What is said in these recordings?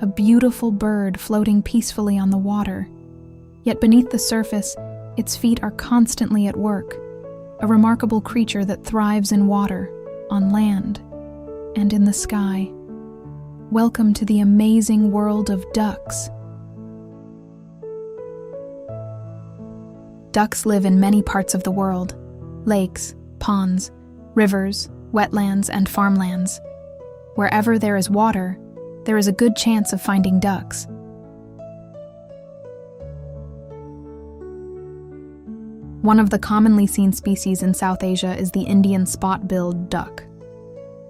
a beautiful bird floating peacefully on the water. Yet beneath the surface, its feet are constantly at work, a remarkable creature that thrives in water, on land, and in the sky. Welcome to the amazing world of ducks. Ducks live in many parts of the world: lakes, ponds, rivers, wetlands, and farmlands. Wherever there is water, there is a good chance of finding ducks. One of the commonly seen species in South Asia is the Indian spot-billed duck.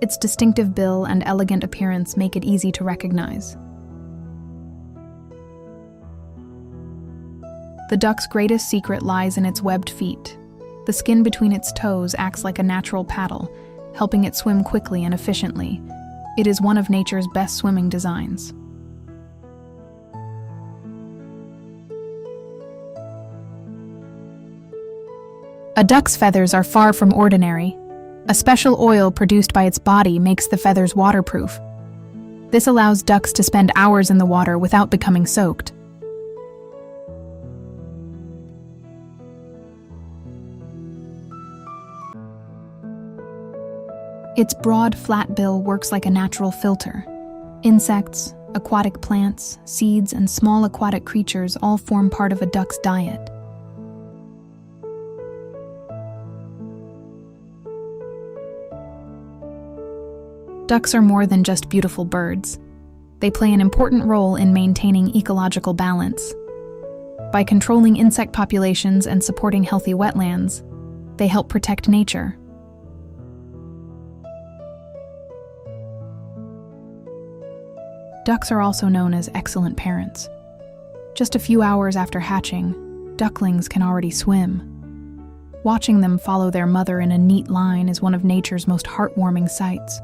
Its distinctive bill and elegant appearance make it easy to recognize. The duck's greatest secret lies in its webbed feet. The skin between its toes acts like a natural paddle, helping it swim quickly and efficiently. It is one of nature's best swimming designs. A duck's feathers are far from ordinary. A special oil produced by its body makes the feathers waterproof. This allows ducks to spend hours in the water without becoming soaked. Its broad, flat bill works like a natural filter. Insects, aquatic plants, seeds, and small aquatic creatures all form part of a duck's diet. Ducks are more than just beautiful birds. They play an important role in maintaining ecological balance. By controlling insect populations and supporting healthy wetlands, they help protect nature. Ducks are also known as excellent parents. Just a few hours after hatching, ducklings can already swim. Watching them follow their mother in a neat line is one of nature's most heartwarming sights.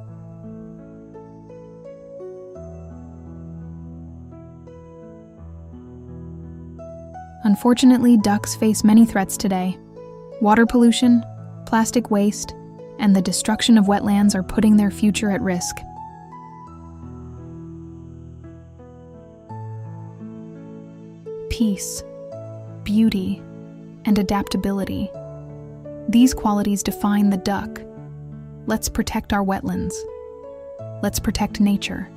Unfortunately, ducks face many threats today. Water pollution, plastic waste, and the destruction of wetlands are putting their future at risk. Peace, beauty, and adaptability. These qualities define the duck. Let's protect our wetlands. Let's protect nature.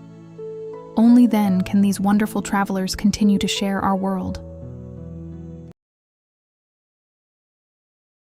Only then can these wonderful travelers continue to share our world.